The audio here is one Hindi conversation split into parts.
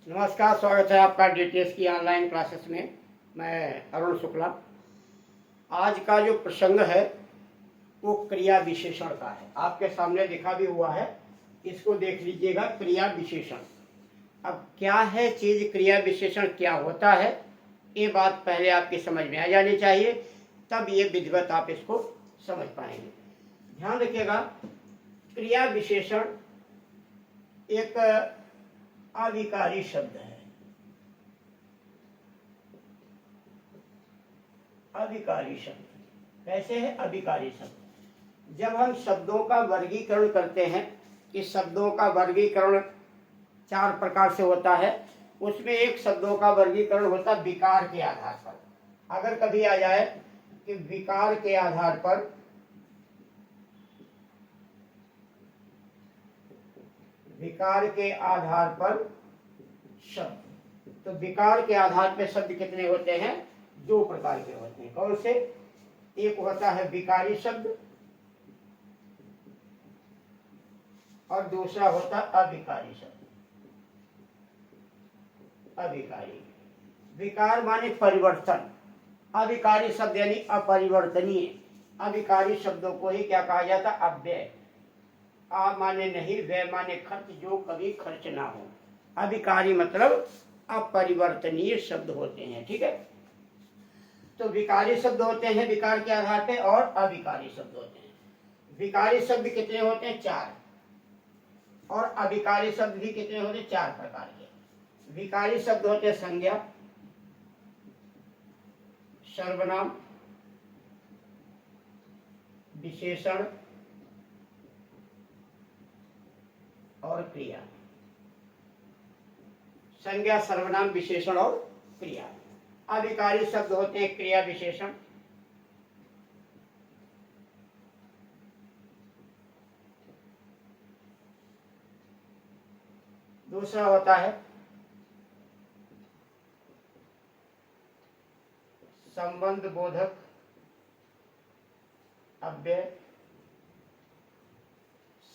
नमस्कार, स्वागत है आपका डीटीएस की ऑनलाइन क्लासेस में। मैं अरुण शुक्ला। आज का जो प्रसंग है वो क्रिया विशेषण का है। आपके सामने लिखा भी हुआ है, इसको देख लीजिएगा। क्रिया विशेषण। अब क्या है चीज, क्रिया विशेषण क्या होता है, ये बात पहले आपकी समझ में आ जानी चाहिए, तब ये विधिवत आप इसको समझ पाएंगे। ध्यान रखिएगा, क्रिया विशेषण एक अविकारी शब्द है। अविकारी शब्द कैसे है? अविकारी शब्द जब हम शब्दों का वर्गीकरण करते हैं, इस शब्दों का वर्गीकरण 4 प्रकार से होता है। उसमें एक शब्दों का वर्गीकरण होता है विकार के आधार पर। अगर कभी आ जाए कि विकार के आधार पर शब्द, तो विकार के आधार पर शब्द कितने होते हैं? 2 प्रकार के होते हैं। कौन से? एक होता है विकारी शब्द और दूसरा होता है अविकारी शब्द। अविकारी, विकार माने परिवर्तन, अविकारी शब्द यानी अपरिवर्तनीय। अविकारी शब्दों को ही क्या कहा जाता? अव्यय। आ माने नहीं, व्यय माने खर्च, जो कभी खर्च ना हो। अविकारी मतलब अपरिवर्तनीय शब्द होते हैं। ठीक है, तो विकारी शब्द होते हैं विकार के आधार पे, और अविकारी शब्द होते हैं। विकारी शब्द कितने होते हैं? 4। और अविकारी शब्द भी कितने होते हैं? 4 प्रकार के। विकारी शब्द होते हैं संज्ञा, सर्वनाम, विशेषण और क्रिया। संज्ञा, सर्वनाम, विशेषण और क्रिया। अविकारी शब्द होते हैं क्रिया विशेषण, दूसरा होता है संबंध बोधक अव्यय,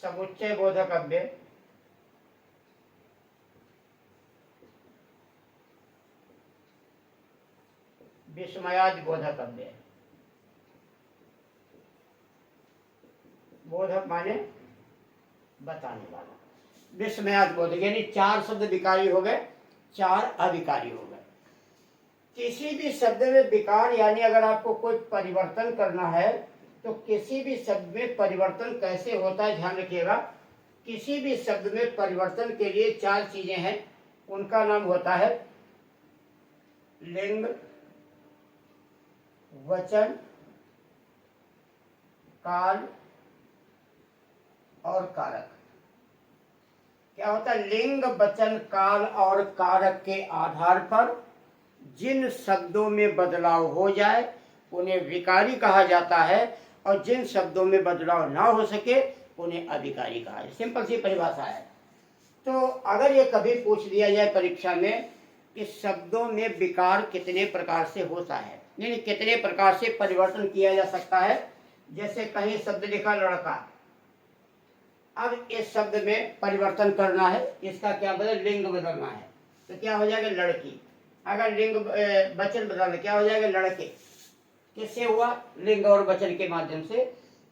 समुच्चय बोधक अव्यय, विस्मयादि बोधक अव्यय। बोधक माने बताने वाला, विस्मयादि बोधक यानी 4 शब्द विकारी हो गए, 4 अविकारी हो गए। किसी भी शब्द में विकार यानी अगर आपको कोई परिवर्तन करना है तो किसी भी शब्द में परिवर्तन कैसे होता है ध्यान रखिएगा। किसी भी शब्द में परिवर्तन के लिए 4 चीजें हैं। उनका नाम होता है लिंग, वचन, काल और कारक। क्या होता है? लिंग, वचन, काल और कारक के आधार पर जिन शब्दों में बदलाव हो जाए उन्हें विकारी कहा जाता है, और जिन शब्दों में बदलाव ना हो सके उन्हें अविकारी कहा जाए। सिंपल सी परिभाषा है। तो अगर ये कभी पूछ दिया जाए परीक्षा में कि शब्दों में विकार कितने प्रकार से होता है, यानी कितने प्रकार से परिवर्तन किया जा सकता है, जैसे कहीं शब्द लिखा लड़का, अब इस शब्द में परिवर्तन करना है, इसका क्या बदल? लिंग बदलना है, तो क्या हो जाएगा? लड़की। अगर लिंग वचन बदलना, क्या हो जाएगा? लड़के। किससे हुआ? लिंग और वचन के माध्यम से।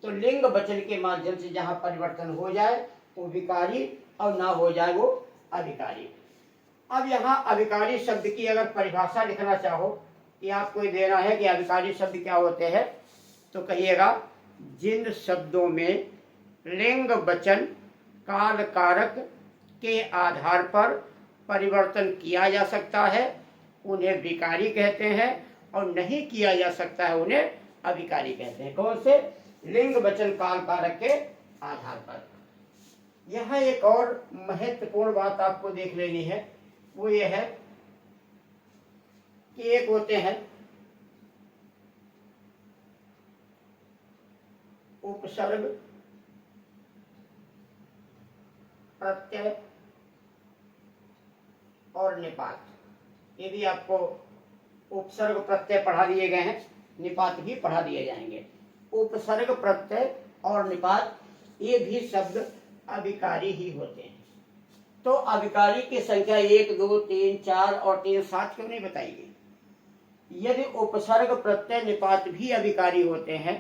तो लिंग वचन के माध्यम से जहां परिवर्तन हो जाए वो विकारी, और ना हो जाए वो अविकारी। अब यहाँ अविकारी शब्द की अगर परिभाषा लिखना चाहो कि आपको देना है कि अविकारी शब्द क्या होते हैं, तो कहिएगा जिन शब्दों में लिंग, वचन, काल, कारक के आधार पर परिवर्तन किया जा सकता है उन्हें विकारी कहते हैं, और नहीं किया जा सकता है उन्हें अविकारी कहते हैं। कौन से? लिंग, वचन, काल, कारक के आधार पर। यहाँ एक और महत्वपूर्ण बात आपको देख लेनी है, वो ये है कि एक होते हैं उपसर्ग, प्रत्यय और निपात। ये भी आपको उपसर्ग प्रत्यय पढ़ा दिए गए हैं, निपात भी पढ़ा दिए जाएंगे। उपसर्ग, प्रत्यय और निपात ये भी शब्द अविकारी ही होते हैं। तो अभिकारी की संख्या 1, 2, 3, 4 और 3, 7 क्यों नहीं बताई गई? यदि उपसर्ग प्रत्यय निपात भी अभिकारी होते हैं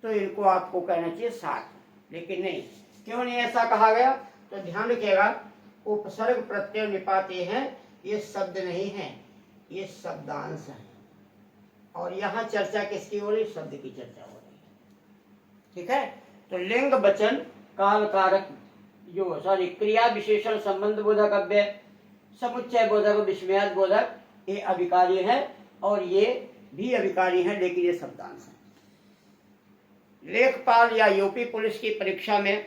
तो इनको आपको कहना चाहिए 7, लेकिन नहीं। क्यों नहीं ऐसा कहा गया? तो ध्यान रखिएगा, उपसर्ग प्रत्यय निपात ये हैं, ये शब्द नहीं है, ये शब्दांश है। और यहाँ चर्चा किसकी हो रही? शब्द की चर्चा हो रही है। ठीक है, तो लिंग वचन काल कारक क्रिया विशेषण संबंध बोधक अव्यय समुच्चय बोधक विस्मयाद बोधक ये अभिकारी है और ये भी अभिकारी है, लेकिन ये शब्दांश है। लेखपाल या यूपी पुलिस की परीक्षा में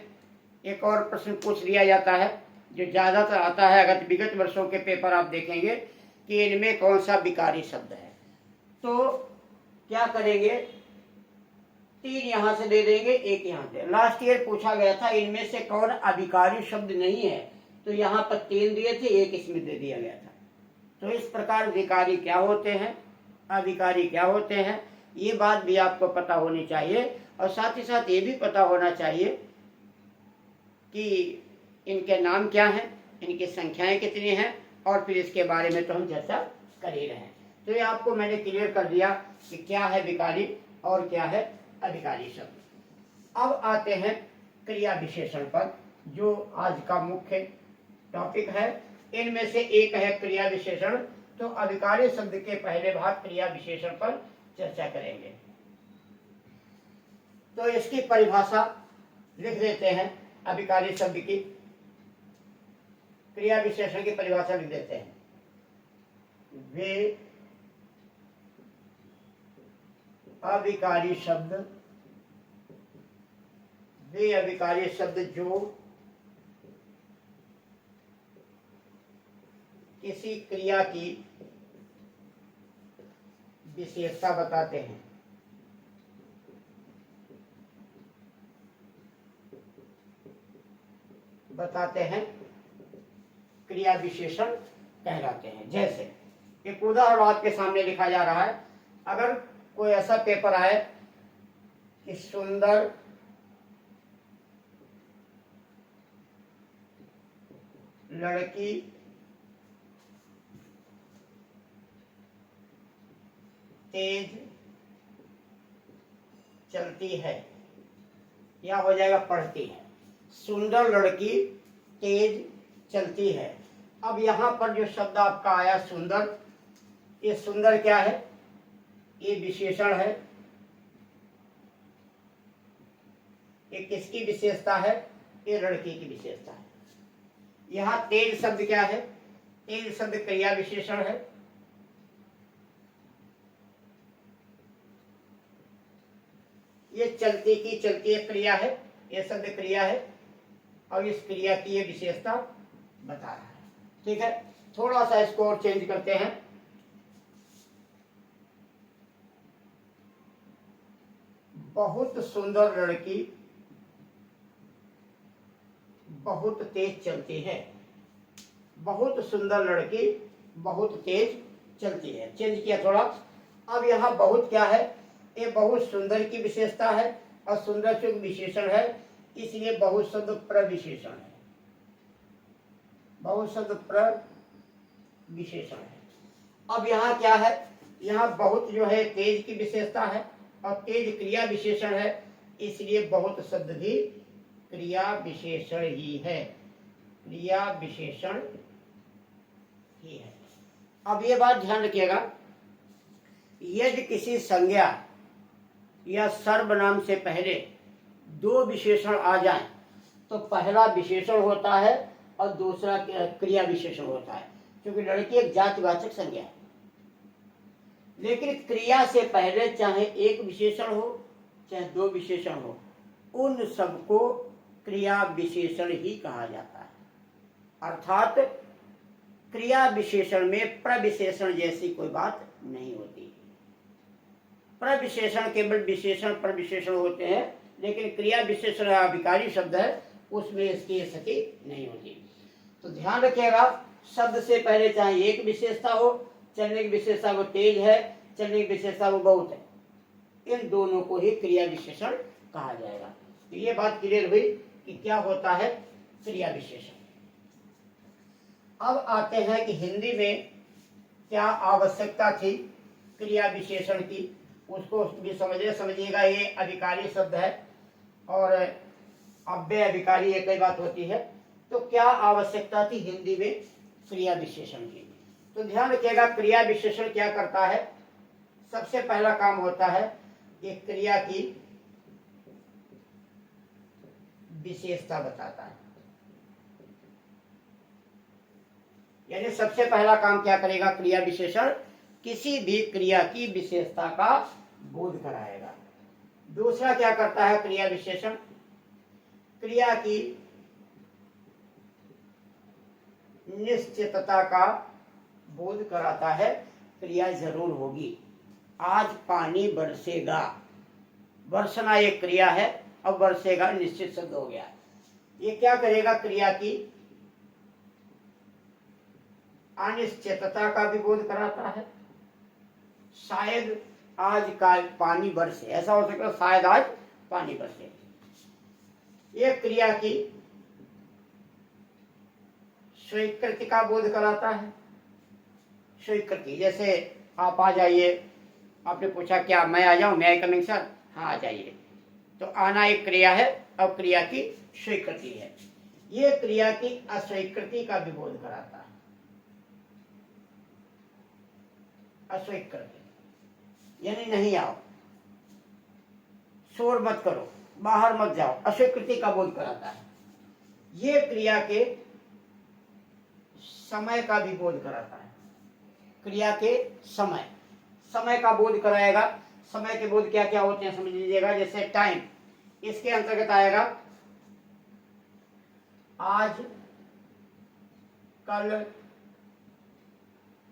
एक और प्रश्न पूछ लिया जाता है जो ज्यादातर आता है। अगर विगत वर्षों के पेपर आप देखेंगे कि इनमें कौन सा विकारी शब्द है, तो क्या करेंगे? 3 यहाँ से दे देंगे, 1 यहाँ से। लास्ट ईयर पूछा गया था इनमें से कौन अभिकारी शब्द नहीं है, तो यहाँ पर 3 दिए थे, 1 इसमें दे दिया गया था। तो इस प्रकार विकारी क्या होते हैं, अभिकारी क्या होते हैं, ये बात भी आपको पता होनी चाहिए। और साथ ही साथ ये भी पता होना चाहिए कि इनके नाम क्या हैं, इनकी संख्याएं कितनी हैं, और फिर इसके बारे में तो हम चर्चा कर ही रहे हैं। तो ये आपको मैंने क्लियर कर दिया कि क्या है विकारी और क्या है अभिकारी शब्द। अब आते हैं क्रिया विशेषण पर, जो आज का मुख्य टॉपिक है। इनमें से एक है क्रिया विशेषण। तो अभिकारी शब्द के पहले भाग क्रिया विशेषण पर चर्चा करेंगे। तो इसकी परिभाषा लिख देते हैं, अभिकारी शब्द की क्रिया विशेषण की परिभाषा लिख देते हैं। वे अभिकारी शब्द जो किसी क्रिया की विशेषता बताते हैं। क्रिया विशेषण कहलाते हैं। जैसे एक उदाहरण आपके सामने लिखा जा रहा है। अगर कोई ऐसा पेपर आए कि सुंदर लड़की तेज चलती है, या हो जाएगा पढ़ती है। सुंदर लड़की तेज चलती है। अब यहाँ पर जो शब्द आपका आया सुंदर, ये सुंदर क्या है? ये विशेषण है। ये किसकी विशेषता है? ये लड़की की विशेषता है। यहाँ तेज शब्द क्या है? तेज शब्द क्रिया विशेषण है। ये चलती की चलती एक क्रिया है, ये शब्द क्रिया है, और इस क्रिया की ये विशेषता बता रहा है। ठीक है, थोड़ा सा इसको और चेंज करते हैं। बहुत सुंदर लड़की बहुत तेज चलती है। बहुत सुंदर लड़की बहुत तेज चलती है। चेंज किया थोड़ा। अब यहाँ बहुत क्या है? ये बहुत सुंदर की विशेषता है और सुंदर से विशेषण है, इसलिए बहुत शब्द प्रविशेषण है। बहुत शब्द प्रविशेषण है। अब यहाँ क्या है? यहाँ बहुत जो है तेज की विशेषता है और तेज क्रिया विशेषण है, इसलिए बहुत शब्द भी क्रिया विशेषण ही है। क्रिया विशेषण ही है। अब ये बात ध्यान रखिएगा, यदि किसी संज्ञा या सर्वनाम से पहले 2 विशेषण आ जाएं, तो पहला विशेषण होता है और दूसरा क्रिया विशेषण होता है, क्योंकि लड़की एक जातिवाचक संज्ञा है। लेकिन क्रिया से पहले चाहे 1 विशेषण हो चाहे 2 विशेषण हो, उन सबको क्रिया विशेषण ही कहा जाता है। अर्थात क्रिया विशेषण में प्रविशेषण जैसी कोई बात नहीं होती। प्रविशेषण केवल विशेषण प्रविशेषण होते हैं, लेकिन क्रिया विशेषण अभिकारी शब्द है, उसमें इसकी स्थिति नहीं होती। तो ध्यान रखिएगा, शब्द से पहले चाहे 1 विशेषता हो, चलने की विशेषता वो तेज है, चलने की विशेषता वो बहुत है, इन दोनों को ही क्रिया विशेषण कहा जाएगा। तो ये बात क्लियर हुई कि क्या होता है क्रिया विशेषण। अब आते हैं कि हिंदी में क्या आवश्यकता थी क्रिया विशेषण की, उसको भी समझिएगा। ये अधिकारी शब्द है और अव्यय अधिकारी एक ही बात होती है। तो क्या आवश्यकता थी हिंदी में क्रिया विशेषण की? तो ध्यान रखिएगा, क्रिया विशेषण क्या करता है? सबसे पहला काम होता है कि क्रिया की विशेषता बताता है। यानी सबसे पहला काम क्या करेगा क्रिया विशेषण? किसी भी क्रिया की विशेषता का बोध कराएगा। दूसरा क्या करता है क्रिया विशेषण? क्रिया की निश्चितता का बोध कराता है। क्रिया जरूर होगी। आज पानी बरसेगा, बरसना एक क्रिया है, अब बरसेगा निश्चित शब्द हो गया। ये क्या करेगा? क्रिया की अनिश्चितता का भी बोध कराता है। शायद आज का पानी बरसे, ऐसा हो सकता है शायद आज पानी बरसे। ये क्रिया की स्वीकृति का बोध कराता है। स्वीकृति, जैसे आप आ जाइए, आपने पूछा क्या मैं आ जाऊं, मैं आई कमिंग सर? हाँ आ जाइए। तो आना एक क्रिया है, अब क्रिया की स्वीकृति है। ये क्रिया की अस्वीकृति का भी बोध कराता है। अस्वीकृति यानी नहीं आओ, शोर मत करो, बाहर मत जाओ, अस्वीकृति का बोध कराता है। ये क्रिया के समय का भी बोध कराता है। क्रिया के समय का बोध कराएगा। समय के बोध क्या क्या होते हैं समझ लीजिएगा। जैसे टाइम, इसके अंतर्गत आएगा आज, कल,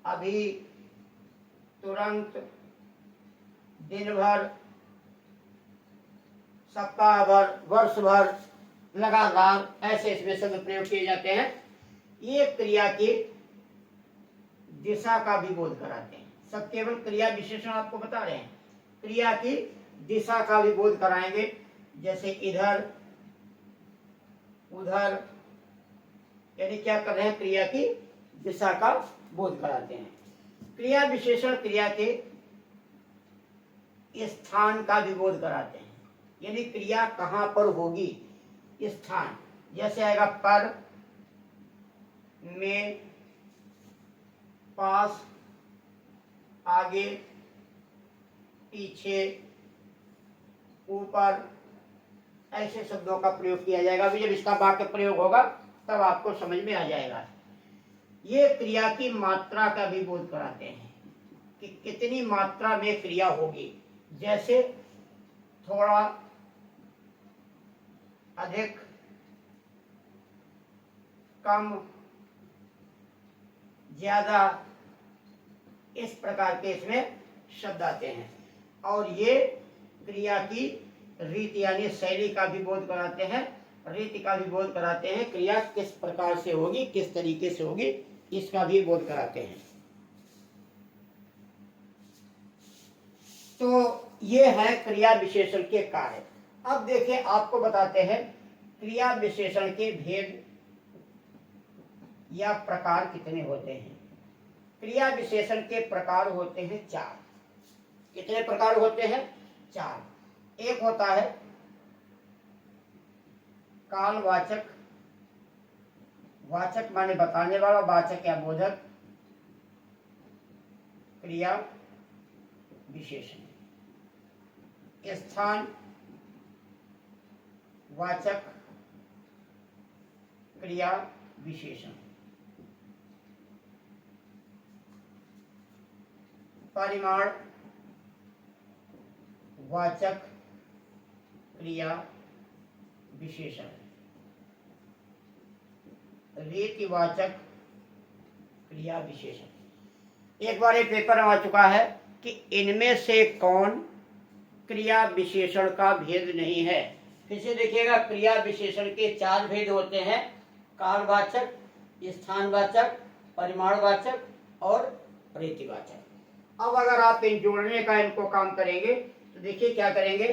अभी, तुरंत, दिन भर, सप्ताह भर, वर्ष भर, लगातार, ऐसे इसमें शब्द प्रयोग किए जाते हैं। ये क्रिया की दिशा का भी बोध कराते हैं। सब केवल क्रिया विशेषण आपको बता रहे हैं, क्रिया की दिशा का भी बोध कराएंगे। जैसे इधर, उधर, यानी क्या कर रहे हैं? क्रिया की दिशा का बोध कराते हैं। क्रिया विशेषण क्रिया के स्थान का भी बोध कराते हैं। यानी क्रिया कहां पर होगी, स्थान। जैसे आएगा पर, में, पास, आगे, पीछे, ऊपर, ऐसे शब्दों का प्रयोग किया जाएगा। अभी जब इसका वाक्य प्रयोग होगा तब आपको समझ में आ जाएगा। ये क्रिया की मात्रा का भी बोध कराते हैं कि कितनी मात्रा में क्रिया होगी। जैसे थोड़ा, अधिक, कम, ज्यादा, इस प्रकार के इसमें शब्द आते हैं। और ये क्रिया की रीति यानी शैली का भी बोध कराते हैं, रीति का भी बोध कराते हैं। क्रिया किस प्रकार से होगी, किस तरीके से होगी, इसका भी बोध कराते हैं। तो ये है क्रिया विशेषण के कार्य। अब देखिए, आपको बताते हैं क्रिया विशेषण के भेद या प्रकार कितने होते हैं। क्रिया विशेषण के प्रकार होते हैं 4। कितने प्रकार होते हैं? 4। एक होता है कालवाचक, वाचक माने बताने वाला, वाचक या बोधक क्रिया विशेषण। स्थान वाचक क्रिया विशेषण। परिमाण वाचक क्रिया विशेषण। रीतिवाचक क्रिया विशेषण। एक बार एक पेपर आ चुका है कि इनमें से कौन क्रिया विशेषण का भेद नहीं है। फिर से देखिएगा, क्रिया विशेषण के 4 भेद होते हैं, कालवाचक, स्थानवाचक, परिमाणवाचक और रीतिवाचक। अब अगर आप इन जोड़ने का इनको काम करेंगे तो देखिए क्या करेंगे।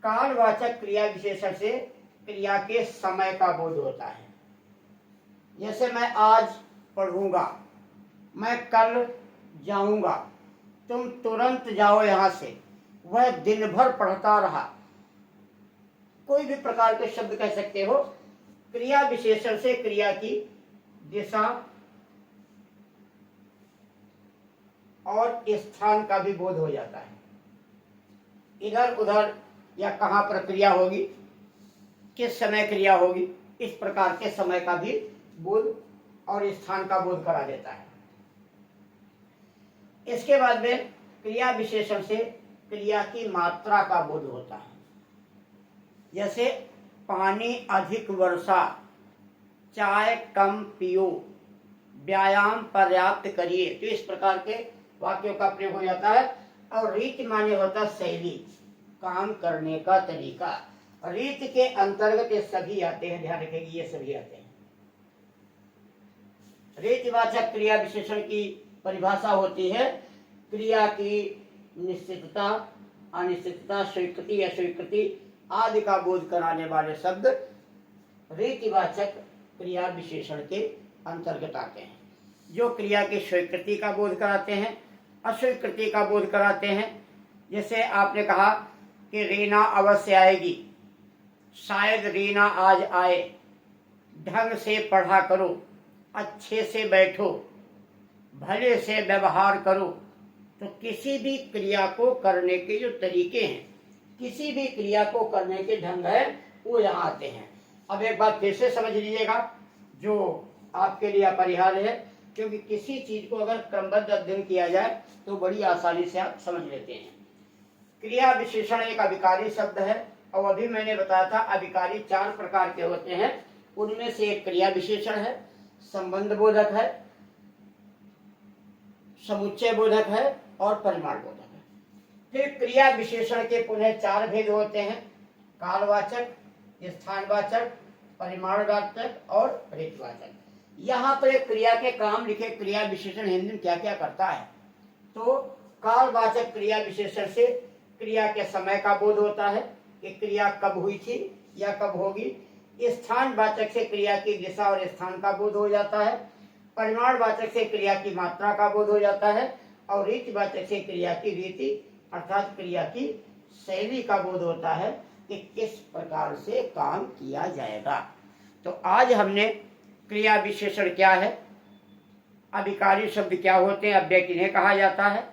कालवाचक क्रिया विशेषण से क्रिया के समय का बोध होता है। जैसे मैं आज पढ़ूंगा, मैं कल जाऊंगा, तुम तुरंत जाओ यहाँ से। वह दिन भर पढ़ता रहा। कोई भी प्रकार के शब्द कह सकते हो। क्रिया विशेषण से क्रिया की दिशा और स्थान का भी बोध हो जाता है। इधर उधर या कहाँ पर क्रिया होगी, किस समय क्रिया होगी, इस प्रकार के समय का भी बोध और स्थान का बोध करा देता है। इसके बाद में क्रिया विशेषण से क्रिया की मात्रा का बोध होता है। जैसे पानी अधिक वर्षा, चाय कम पियो, व्यायाम पर्याप्त करिए, तो इस प्रकार के वाक्यों का प्रयोग हो जाता है। और रीति माने होता है शैली, काम करने का तरीका। रीति के अंतर्गत ये सभी आते हैं, ध्यान रखेंगे, ये सभी आते हैं। रीतिवाचक क्रिया विशेषण की परिभाषा होती है क्रिया की निश्चितता, अनिश्चितता, स्वीकृति अस्वीकृति आदि का बोध कराने वाले शब्द रीतिवाचक क्रिया विशेषण के अंतर्गत आते हैं। जो क्रिया की स्वीकृति का बोध कराते हैं, अस्वीकृति का बोध कराते हैं। जैसे आपने कहा कि रीना अवश्य आएगी, शायद रीना आज आए, ढंग से पढ़ा करो, अच्छे से बैठो, भले से व्यवहार करो। तो किसी भी क्रिया को करने के जो तरीके हैं, किसी भी क्रिया को करने के ढंग है, वो यहाँ आते हैं। अब एक बात फिर से समझ लीजिएगा जो आपके लिए अपरिहार्य है, क्योंकि किसी चीज को अगर क्रमबद्ध अध्ययन किया जाए तो बड़ी आसानी से आप समझ लेते हैं। क्रिया विशेषण एक अभिकारी शब्द है, और अभी मैंने बताया था अभिकारी 4 प्रकार के होते हैं। उनमें से एक क्रिया विशेषण है, संबंध बोधक है, समुच्चय बोधक है और परिमाण बोधक है। फिर क्रिया विशेषण के पुनः 4 भेद होते हैं, कालवाचक, स्थानवाचक, परिमाणवाचक और रीतिवाचक। यहाँ पर एक क्रिया के काम लिखे, क्रिया विशेषण हिंदी में क्या क्या करता है। तो कालवाचक क्रिया विशेषण से क्रिया के समय का बोध होता है कि क्रिया कब हुई थी या कब होगी। स्थानवाचक से क्रिया की दिशा और स्थान का बोध हो जाता है। परिमाणवाचक से क्रिया की मात्रा का बोध हो जाता है। और रीतिवाचक से क्रिया की रीति अर्थात क्रिया की शैली का बोध होता है कि किस प्रकार से काम किया जाएगा। तो आज हमने क्रिया विशेषण क्या है, अभिकारी शब्द क्या होते हैं, अव्यय किन्हें कहा जाता है,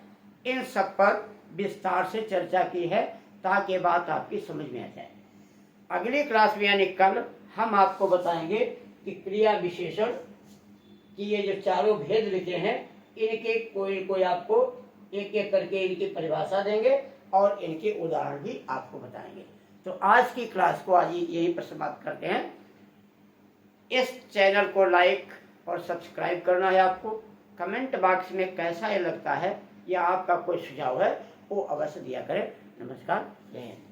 इन सब पर विस्तार से चर्चा की है ताकि बात आपकी समझ में आ जाए। अगली क्लास में यानी कल हम आपको बताएंगे कि क्रिया विशेषण की ये जो 4 भेद लिखे हैं, इनके कोई आपको एक एक करके इनकी परिभाषा देंगे और इनके उदाहरण भी आपको बताएंगे। तो आज की क्लास को आज यहीं पर समाप्त करते हैं। इस चैनल को लाइक और सब्सक्राइब करना है आपको। कमेंट बॉक्स में कैसा ये लगता है या आपका कोई सुझाव है वो अवश्य दिया करें। नमस्कार, जय हिंद।